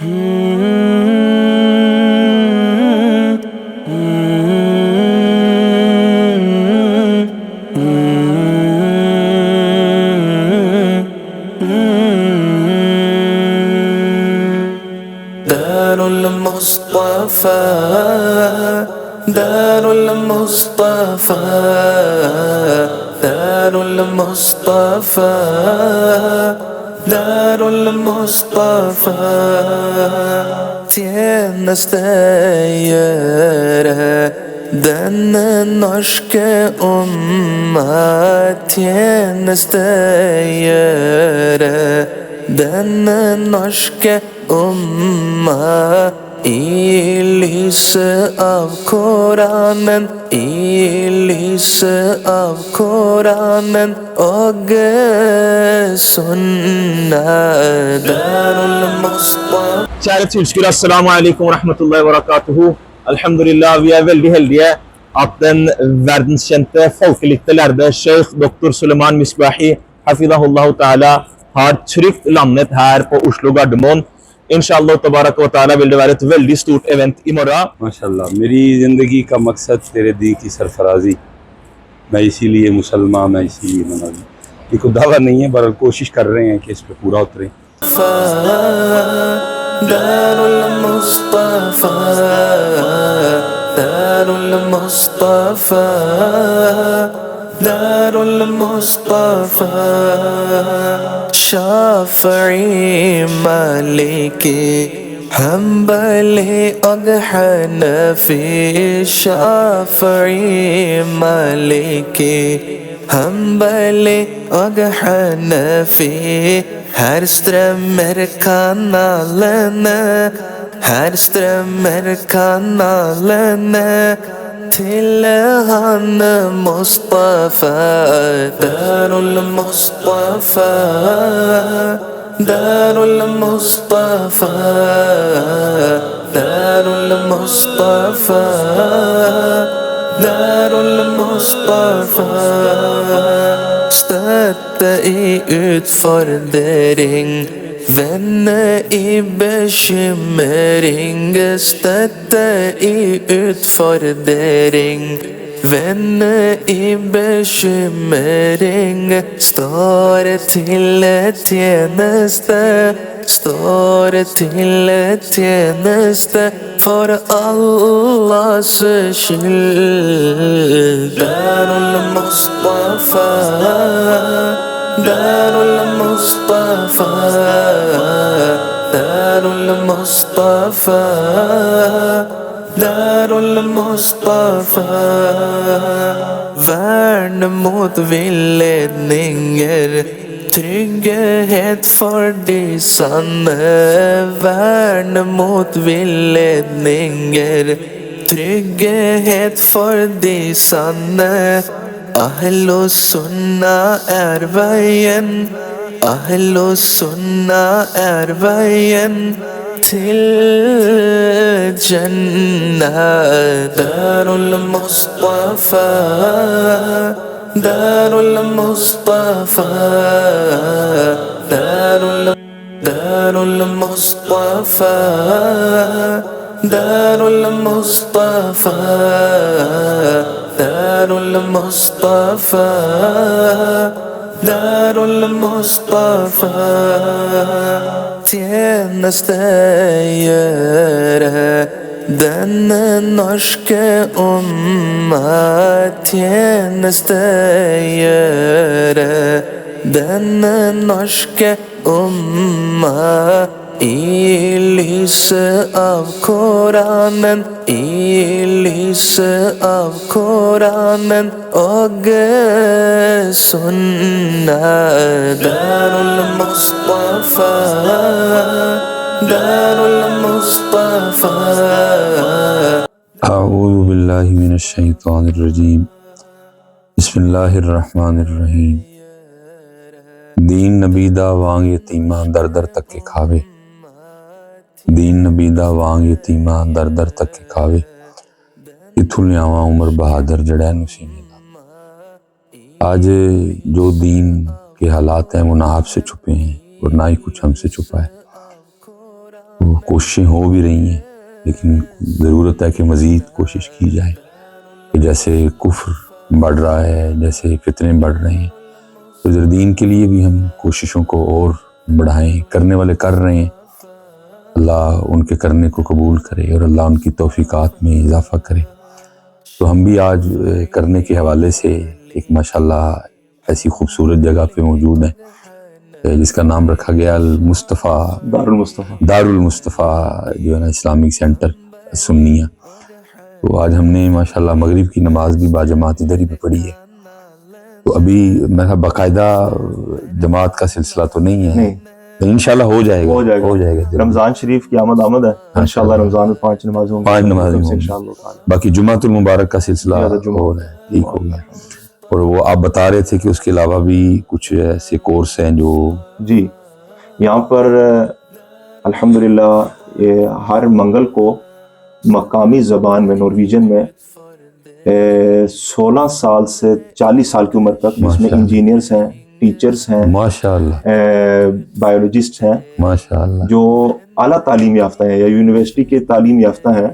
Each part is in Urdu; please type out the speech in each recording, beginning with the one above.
دار المصطفى دار المصطفى دار المصطفى دار المصطفى tjenestgjøre denne norske umma, tjenestgjøre denne norske umma i lyset av Koranen, i lyset av Koranen og sunna. Darul Mustafa. Kjære tilskuere, assalamu alaikum wa rahmatullahi wa barakatuhu. Alhamdulillah, vi er veldig heldige at den verdenskjente, folkelikte lærde Sheikh Dr. Suleiman Misbahi, hafidahullahu ta'ala, har trygt landet her på Oslo Gardermoen. Inshallah tabarak wa ta'ala vil det være et veldig stort event i morgen. ماشاءاللہ میری زندگی کا مقصد تیرے دین کی سرفرازی، میں اسی لیے مسلمان، میں اسی لیے نمازی. یہ کوئی دعویٰ نہیں ہے، بہرحال کوشش کر رہے ہیں کہ اس پہ پورا اتریں. دار المصطفى دار المصطفى دار المصطفى شافعی مالکی حنبلی اور حنفی، شافعی مالکی حنبلی اور حنفی، her strømmer kanalene, her strømmer kanalene til han Mustafa. Darul Mustafa Darul Mustafa Darul Mustafa Darul Mustafa. Støtte i utfordring, venne i bekymring. Støtte i utfordring, venne i bekymring. Står til tjeneste, står til tjeneste for Allahs skyld. Darul Mustafa Darul Mustafa Darul Mustafa Darul Mustafa. Vern mot villedninger, trygghet for de sanne. Vern mot villedninger, trygghet for de sanne. Ahlu sunna er veien, ahlu sunna er veien til Jannah. Darul Mustafa Darul Mustafa Darul Mustafa Darul Mustafa Darul Mustafa Darul Mustafa. Tjenestgjøre denne norske umma, tjenestgjøre denne norske umma i lyset av Koranen, i lyset av Koranen og sunna. Darul Mustafa Darul Mustafa. اعوذ باللہ من الشیطان الرجیم، بسم اللہ الرحمن الرحیم. دین نبیدہ وانگ یتیمہ در در تک کے کھاوے، دین نبیدہ وانگ یتیمہ در در تک کے کھاوے. اتھو لیاواں عمر بہادر جڑے نسینے دا. آج جو دین کے حالات ہیں وہ نہ آپ سے چھپے ہیں اور نہ ہی کچھ ہم سے چھپا ہے. تو کوششیں ہو بھی رہی ہیں، لیکن ضرورت ہے کہ مزید کوشش کی جائے کہ جیسے کفر بڑھ رہا ہے، جیسے فتنے بڑھ رہے ہیں، تو ادھر دین کے لیے بھی ہم کوششوں کو اور بڑھائیں. کرنے والے کر رہے ہیں، اللہ ان کے کرنے کو قبول کرے اور اللہ ان کی توفیقات میں اضافہ کرے. تو ہم بھی آج کرنے کے حوالے سے ایک ماشاءاللہ ایسی خوبصورت جگہ پہ موجود ہیں جس کا نام رکھا گیا المصطفیٰ دارالمصطفیٰ جو ہے نا اسلامک سینٹر سنیہ. تو آج ہم نے ماشاءاللہ مغرب کی نماز بھی باجماعت ادھر ہی پہ پڑھی ہے. تو ابھی میرا باقاعدہ جماعت کا سلسلہ تو نہیں ہے، انشاءاللہ ہو جائے گا. رمضان شریف کی آمد ہے انشاءاللہ. رمضان میں 5 نمازیں ہوں گی انشاءاللہ. باقی جمعۃ المبارک کا سلسلہ ہو رہا ہے، ٹھیک ہو گیا. اور وہ آپ بتا رہے تھے کہ اس کے علاوہ بھی کچھ ایسے کورس ہیں جو جی یہاں پر الحمدللہ ہر منگل کو مقامی زبان میں نارویجن میں 16 سال سے 40 سال کی عمر تک، جس میں انجینئرز ہیں، ٹیچرز ہیں، ماشاءاللہ بایولوجسٹ ہیں، ماشاءاللہ جو اعلیٰ تعلیم یافتہ ہیں یا یونیورسٹی کے تعلیم یافتہ ہیں،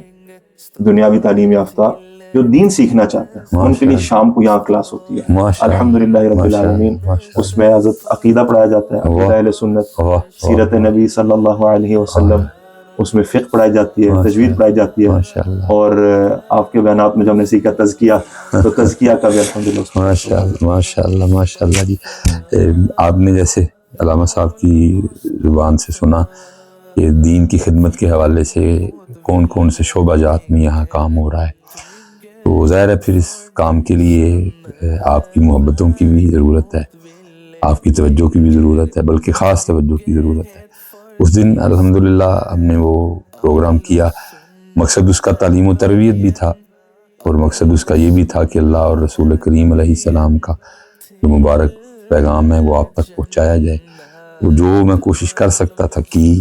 دنیاوی تعلیم یافتہ، جو دین سیکھنا چاہتے ہیں، ان کے لیے شام کو یہاں کلاس ہوتی ہے الحمدللہ رب العالمین. اس میں حضرت عقیدہ پڑھایا جاتا ہے، عقیدہ اہل سنت، سیرت نبی صلی اللہ علیہ وسلم، اس میں فقہ پڑھائی جاتی ہے، تجوید پڑھائی جاتی ہے، اور آپ کے بیانات میں جو ہم نے سیکھا تزکیہ، تو تزکیہ کا بھی الحمدللہ. ماشاءاللہ ماشاءاللہ ماشاءاللہ. جی آپ نے جیسے علامہ صاحب کی زبان سے سنا کہ دین کی خدمت کے حوالے سے کون کون سے شعبہ جات میں یہاں کام ہو رہا ہے، تو ظاہر ہے پھر اس کام کے لیے آپ کی محبتوں کی بھی ضرورت ہے، آپ کی توجہ کی بھی ضرورت ہے، بلکہ خاص توجہ کی ضرورت ہے. اس دن الحمدللہ ہم نے وہ پروگرام کیا، مقصد اس کا تعلیم و تربیت بھی تھا، اور مقصد اس کا یہ بھی تھا کہ اللہ اور رسول کریم علیہ السلام کا جو مبارک پیغام ہے وہ آپ تک پہنچایا جائے. تو جو میں کوشش کر سکتا تھا کی،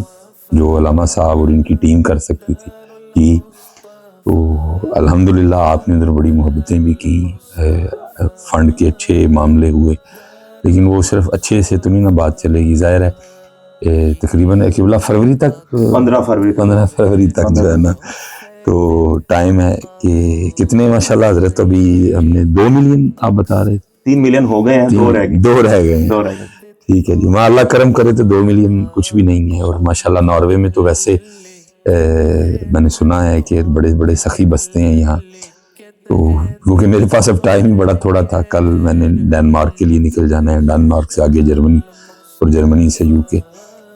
جو علامہ صاحب اور ان کی ٹیم کر سکتی تھی کی، تو الحمدللہ آپ نے ادھر بڑی محبتیں بھی کی، فنڈ کے اچھے معاملے ہوئے، لیکن وہ صرف اچھے سے تو نہیں نا بات چلے گی. ظاہر ہے تقریباً 15 فروری تک جو ہے نا، تو ٹائم ہے کہ کتنے ماشاءاللہ حضرت ابھی ہم نے 2 ملین آپ بتا رہے تھے، 3 ملین ہو گئے ہیں، 2 رہ گئے ہیں. ٹھیک ہے جی، ماں اللہ کرم کرے تو 2 ملین کچھ بھی نہیں ہے. اور ماشاءاللہ ناروے میں تو ویسے میں نے سنا ہے کہ بڑے بڑے سخی بستے ہیں یہاں. تو کیونکہ میرے پاس اب ٹائم ہی بڑا تھوڑا تھا، کل میں نے ڈنمارک کے لیے نکل جانا ہے، ڈنمارک سے آگے جرمنی اور جرمنی سے UK.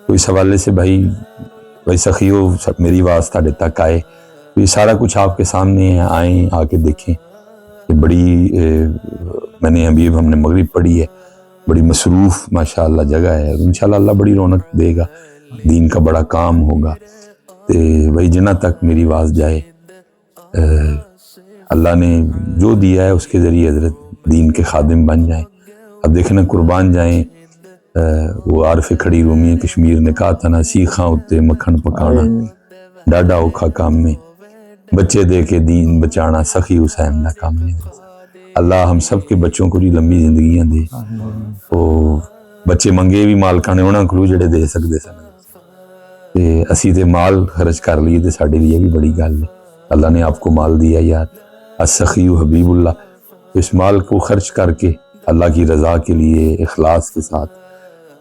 تو اس حوالے سے بھائی سخیو میری آواز تھوڑے تک آئے، تو یہ سارا کچھ آپ کے سامنے ہے، آئیں آ کے دیکھیں. کہ بڑی میں نے ابھی ہم نے مغرب پڑھی ہے، بڑی مصروف ماشاءاللہ جگہ ہے، انشاءاللہ اللہ بڑی رونق دے گا، دین کا بڑا کام ہوگا. تو وہی جنہ تک میری آواز جائے، اللہ نے جو دیا ہے اس کے ذریعے حضرت دین کے خادم بن جائیں. اب دیکھنا قربان جائیں، وہ عارف کھڑی رومی کشمیر نے کہا تھا نا، سیکھاں اتے مکھن پکانا ڈاڈا اوکھا کام میں، بچے دے کے دین بچانا سخی حسین نہ کام نہیں. اللہ ہم سب کے بچوں کو لمبی زندگیاں دے. وہ بچے منگے بھی مالکاں نے انہاں کو جڑے دے سکدے سن، تے اسی تے مال خرچ کر لیے تے ساڈے لیے بھی بڑی گل ہے. اللہ نے آپ کو مال دیا یار، السخی حبیب اللہ. اس مال کو خرچ کر کے اللہ کی رضا کے لیے اخلاص کے ساتھ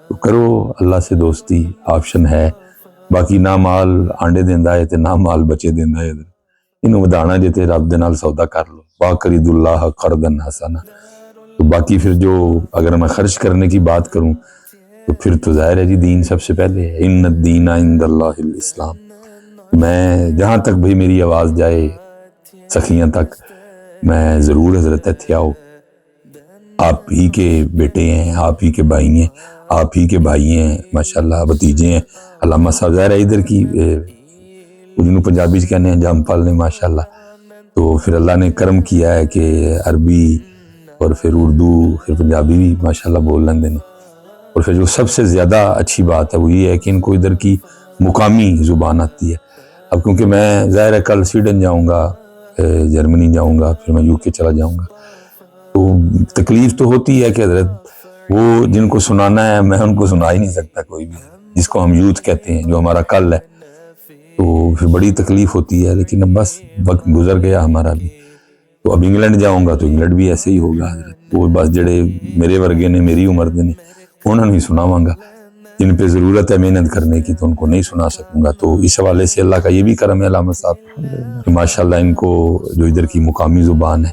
تو کرو، اللہ سے دوستی آپشن ہے. باقی نہ مال آنڈے دیندا ہے تے نہ مال بچے دیندا ہے، انہوں ودانا جے تے رب دے نال سودا کر لو، واقرض اللہ قرضا حسنا. تو باقی پھر جو اگر میں خرچ کرنے کی بات کروں تو پھر تو ظاہر ہے جی دین سب سے پہلے ہے، ان الدین عند اللہ الاسلام. میں جہاں تک بھئی میری آواز جائے سخیاں تک، میں ضرور حضرت اتھے آؤ. آپ ہی کے بیٹے ہیں، آپ ہی کے بھائی ہیں، آپ ہی کے بھائی ہیں ماشاءاللہ، بھتیجے ہیں. علامہ صاحب ظاہر ہے ادھر کی جنہوں پنجابی سے کہنے ہیں جام پال نے ماشاءاللہ. تو پھر اللہ نے کرم کیا ہے کہ عربی اور پھر اردو پھر پنجابی بھی ماشاءاللہ بول لیندے نے. اور پھر جو سب سے زیادہ اچھی بات ہے وہ یہ ہے کہ ان کو ادھر کی مقامی زبان آتی ہے. اب کیونکہ میں ظاہر ہے کل سویڈن جاؤں گا، جرمنی جاؤں گا، پھر میں UK چلا جاؤں گا، تو تکلیف تو ہوتی ہے کہ حضرت وہ جن کو سنانا ہے میں ان کو سنا ہی نہیں سکتا کوئی بھی، جس کو ہم یوتھ کہتے ہیں، جو ہمارا کل ہے. تو پھر بڑی تکلیف ہوتی ہے، لیکن اب بس وقت گزر گیا ہمارا بھی. تو اب انگلینڈ جاؤں گا تو انگلینڈ بھی ایسے ہی ہوگا حضرت. وہ بس جڑے میرے ورگے نے، میری عمر دے نے، انہوں نے ہی سناواں گا. جن پہ ضرورت ہے محنت کرنے کی تو ان کو نہیں سنا سکوں گا. تو اس حوالے سے اللہ کا یہ بھی کرم ہے علامہ صاحب کہ ماشاءاللہ ان کو جو ادھر کی مقامی زبان ہے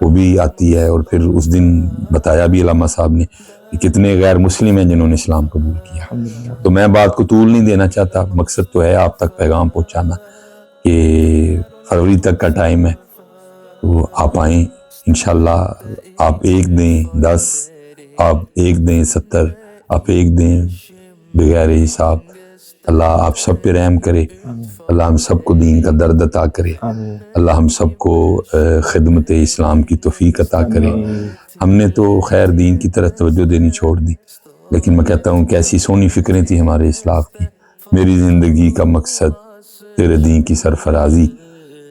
وہ بھی آتی ہے. اور پھر اس دن بتایا بھی علامہ صاحب نے کہ کتنے غیر مسلم ہیں جنہوں نے اسلام قبول کیا. تو میں بات کو طول نہیں دینا چاہتا، مقصد تو ہے آپ تک پیغام پہنچانا کہ فروری تک کا ٹائم ہے، تو آپ آئیں انشاءاللہ. آپ ایک دیں 10، آپ ایک دیں 70، آپ ایک دیں بغیر حساب. اللہ آپ سب پہ رحم کرے، اللہ ہم سب کو دین کا درد عطا کرے، اللہ ہم سب کو خدمت اسلام کی توفیق عطا کرے. ہم نے تو خیر دین کی طرف توجہ دینی چھوڑ دی، لیکن میں کہتا ہوں کہ ایسی سونی فکریں تھیں ہمارے اسلاف کی. میری زندگی کا مقصد تیرے دین کی سرفرازی،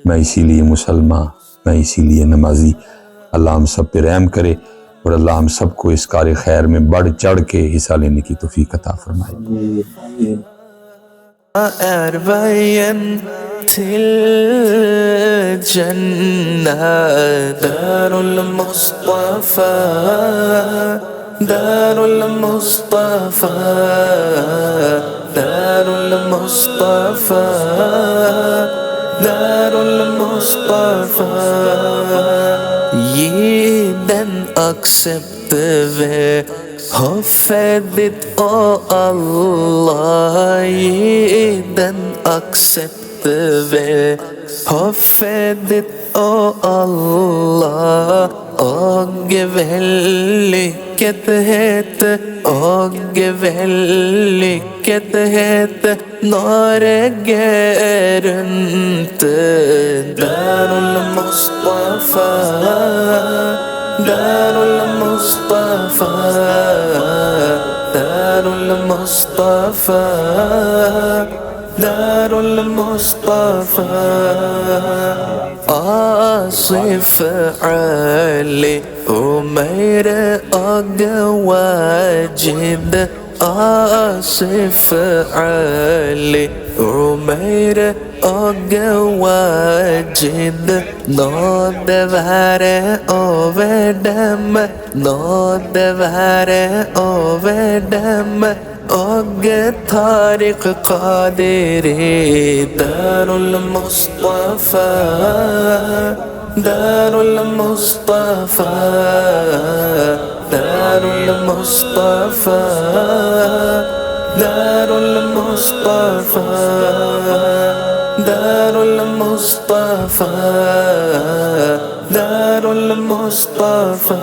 میں اسی لیے مسلمان، میں اسی لیے نمازی. اللہ ہم سب پہ رحم کرے اور اللہ ہم سب کو اس کار خیر میں بڑھ چڑھ کے حصہ لینے کی توفیق عطا فرمائے. أربعين الجنة دار المصطفى، دار المصطفى، دار المصطفى، دار المصطفى. Ye then accept the Hafedit, oh Allah, ye then accept the Hafedit, oh Allah. Og vellyckat het, og vellyckat het Norge rundt Darul Mustafa, Darul Mustafa, Darul Mustafa, Darul Mustafa. Asif Ali أمير واجد، آصف علي أمير Wajid. Nåd være over dem, nåd være over dem. Og Tariq Qadiri, Darul Mustafa, Darul Mustafa, Darul Mustafa, Darul Mustafa, Darul Mustafa, Darul Mustafa.